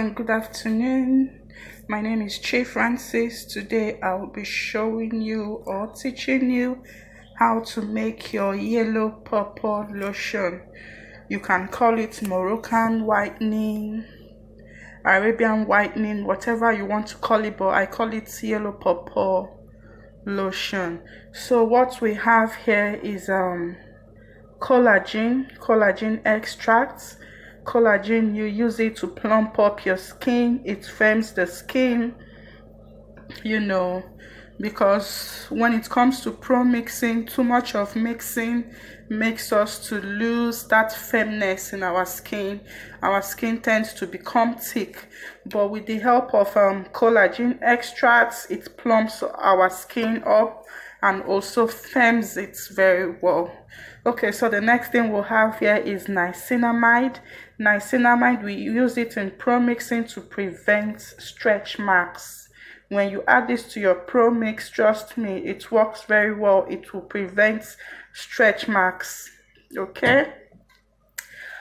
and good afternoon. My name is Che Francis. Today I will be showing you or teaching you how to make your yellow purple lotion. You can call it Moroccan whitening, Arabian whitening, whatever you want to call it, but I call it yellow purple lotion. So what we have here is collagen extracts. Collagen, you use it to plump up your skin. It firms the skin, because when it comes to promixing, too much of mixing makes us to lose that firmness in our skin. Our skin tends to become thick, but with the help of collagen extracts, it plumps our skin up and also firms it very well. Okay, so the next thing we'll have here is niacinamide. Niacinamide, we use it in promixing to prevent stretch marks. When you add this to your Promix, trust me, it works very well. It will prevent stretch marks. Okay?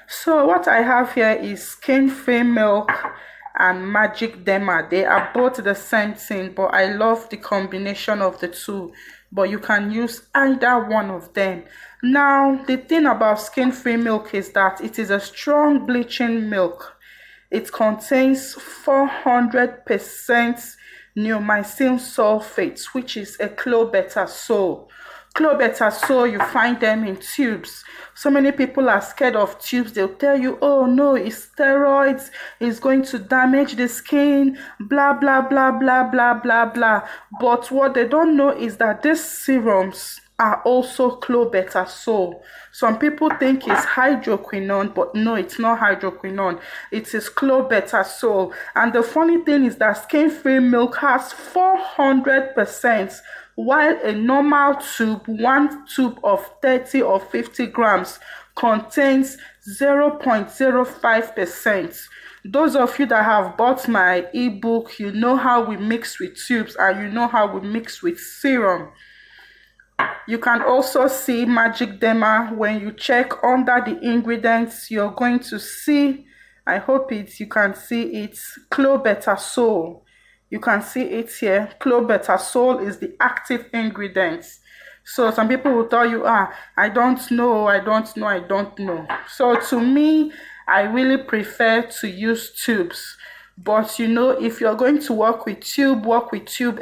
So what I have here is Skinfree milk and magic derma. They are both the same thing, but I love the combination of the two. But you can use either one of them. Now, the thing about Skinfree milk is that it is a strong bleaching milk. It contains 400% neomycin sulfate, which is a clobetasol. Clobetasol, you find them in tubes. So many people are scared of tubes. They'll tell you, oh no, it's steroids, it's going to damage the skin, blah, blah, blah, blah, blah, blah, blah. But what they don't know is that these serums are also clobetasol. Some people think it's hydroquinone, but no, it's not hydroquinone. It is clobetasol. And the funny thing is that Skinfree milk has 400%, while a normal tube, one tube of 30 or 50 grams, contains 0.05%. Those of you that have bought my ebook, you know how we mix with tubes and you know how we mix with serum. You can also see magic derma. When you check under the ingredients, you're going to see, I hope you can see it, clobetasol. You can see it here. Clobetasol is the active ingredient. So some people will tell you, I don't know. So to me, I really prefer to use tubes. But if you're going to work with tube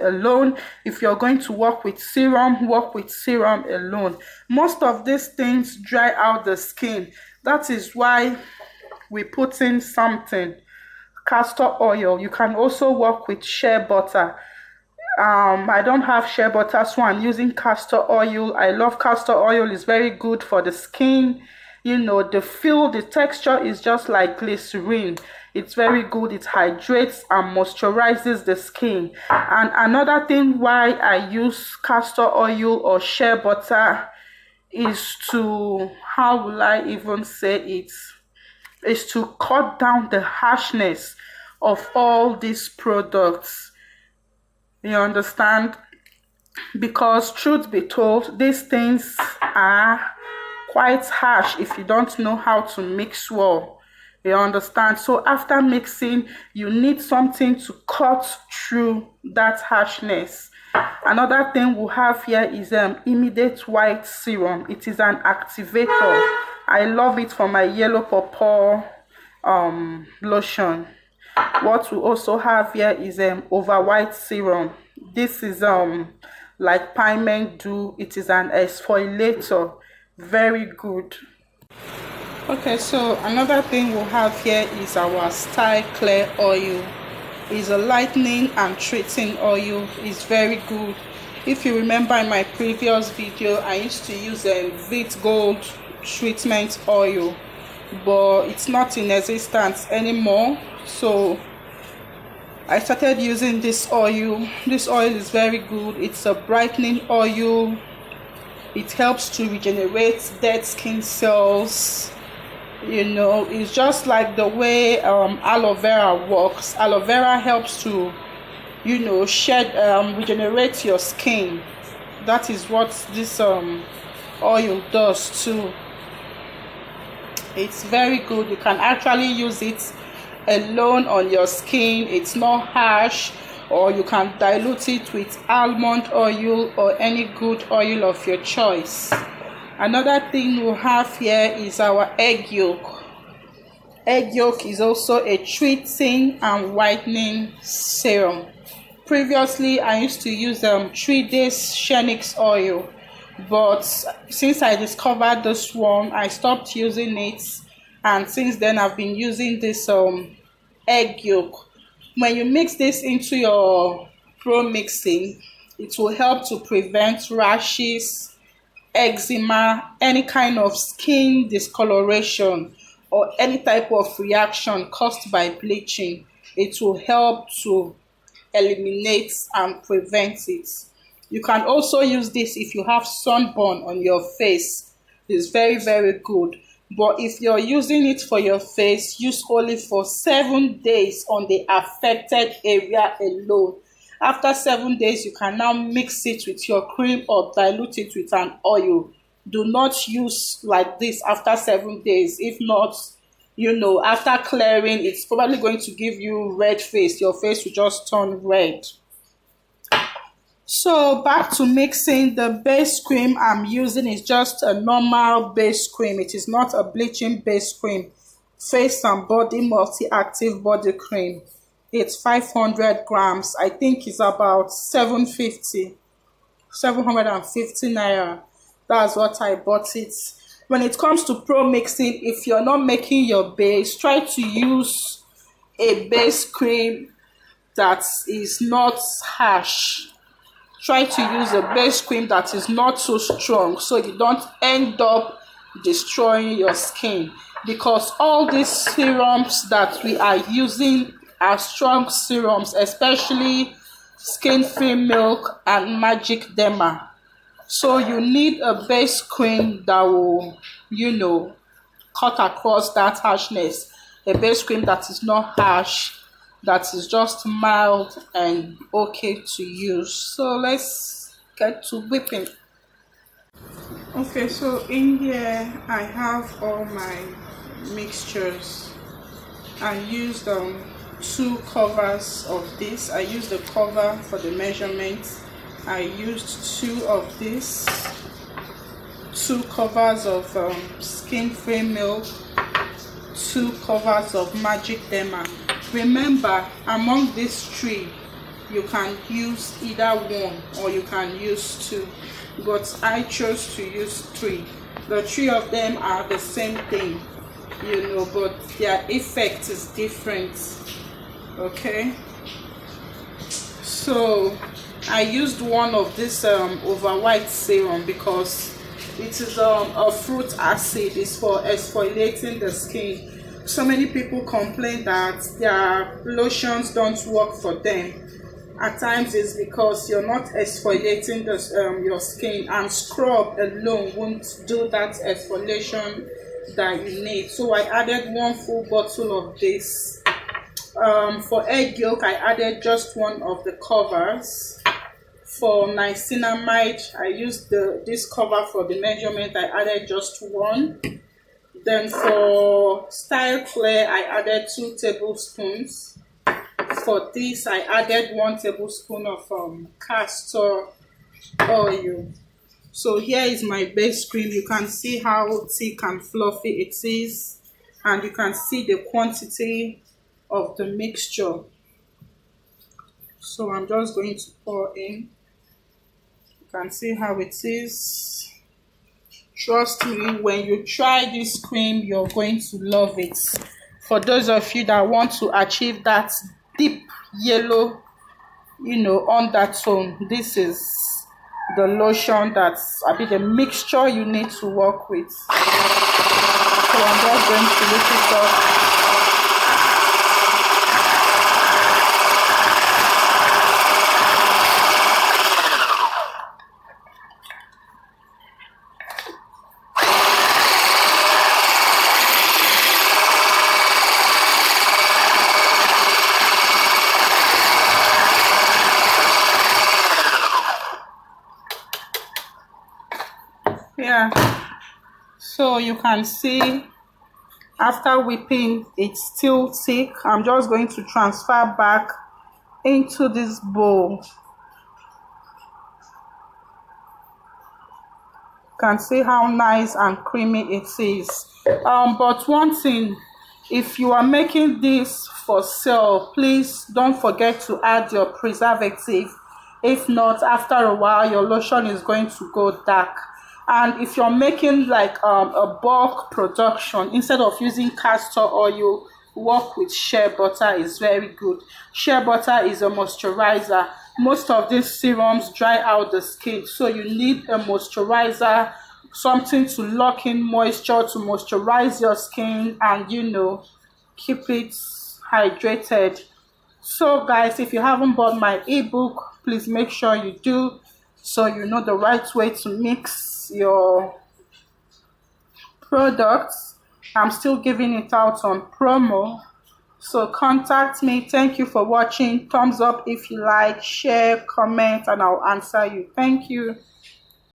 alone. If you're going to work with serum alone. Most of these things dry out the skin. That is why we put in something. Castor oil. You can also work with shea butter. I don't have shea butter, so I'm using castor oil. I love castor oil. It's very good for the skin. The texture is just like glycerin. It's very good. It hydrates and moisturizes the skin. And another thing why I use castor oil or shea butter is to, how will I even say it? Is to cut down the harshness of all these products. You understand? Because truth be told, these things are quite harsh if you don't know how to mix well. You understand? So after mixing, you need something to cut through that harshness. Another thing we have here is immediate white serum. It is an activator. I love it for my yellow purple lotion. What we also have here is over white serum. This is like pigment dew. It is an exfoliator. Very good. Okay, so another thing we'll have here is our style Clair oil. It's a lightening and treating oil. It's very good. If you remember in my previous video, I used to use Vit Gold treatment oil, but it's not in existence anymore. So I started using this oil. This oil is very good. It's a brightening oil. It helps to regenerate dead skin cells. It's just like the way aloe vera works. Aloe vera helps to regenerate your skin. That is what this oil does too. It's very good. You can actually use it alone on your skin. It's not harsh. Or you can dilute it with almond oil or any good oil of your choice. Another thing we have here is our egg yolk. Egg yolk is also a treating and whitening serum. Previously, I used to use 3 days Phoenix oil, but since I discovered this one, I stopped using it, and since then I've been using this egg yolk. When you mix this into your Promixing, it will help to prevent rashes, eczema, any kind of skin discoloration, or any type of reaction caused by bleaching. It will help to eliminate and prevent it. You can also use this if you have sunburn on your face. It's very, very good. But if you're using it for your face, use only for 7 days on the affected area alone. After 7 days, you can now mix it with your cream or dilute it with an oil. Do not use like this after 7 days. If not, after clearing, it's probably going to give you red face. Your face will just turn red. So back to mixing. The base cream I'm using is just a normal base cream. It is not a bleaching base cream. Face and Body Multi-Active Body Cream. It's 500 grams. I think it's about 750 naira. That's what I bought it. When it comes to Promixing, if you're not making your base, try to use a base cream that is not harsh. Try to use a base cream that is not so strong, so you don't end up destroying your skin, because all these serums that we are using are strong serums, especially Skinfree milk and magic derma. So you need a base cream that will cut across that harshness. A base cream that is not harsh, that is just mild and okay to use. So let's get to whipping. Okay, so in here I have all my mixtures. I used 2 covers of this. I used the cover for the measurement. I used 2 of this, 2 covers of Skinfree milk, 2 covers of magic derma. Remember, among these 3, you can use either 1 or you can use 2, but I chose to use 3. The 3 of them are the same thing, but their effect is different. Okay, so I used 1 of this over white serum because it is a fruit acid. It's for exfoliating the skin. So many people complain that their lotions don't work for them. At times it's because you're not exfoliating your skin, and scrub alone won't do that exfoliation that you need. So I added 1 full bottle of this. For egg yolk, I added just 1 of the covers. For niacinamide, I used this cover for the measurement. I added just 1. Then for style Clair, I added 2 tablespoons. For this, I added 1 tablespoon of castor oil. So here is my base cream. You can see how thick and fluffy it is, and you can see the quantity of the mixture. So I'm just going to pour in. You can see how it is. Trust me, when you try this cream, you're going to love it. For those of you that want to achieve that deep yellow, undertone, this is the lotion the mixture you need to work with. So I'm just going to lift it up. Yeah, so you can see After whipping, it's still thick. I'm just going to transfer back into this bowl. You can see how nice and creamy it is. But one thing, if you are making this for sale, please don't forget to add your preservative. If not, after a while your lotion is going to go dark. And if you're making like a bulk production, instead of using castor oil, work with shea butter is very good. Shea butter is a moisturizer. Most of these serums dry out the skin, so you need a moisturizer, something to lock in moisture, to moisturize your skin, and keep it hydrated. So guys, if you haven't bought my ebook, please make sure you do, so you know the right way to mix your products. I'm still giving it out on promo, so contact me. Thank you for watching. Thumbs up if you like, share, comment, and I'll answer you. Thank you.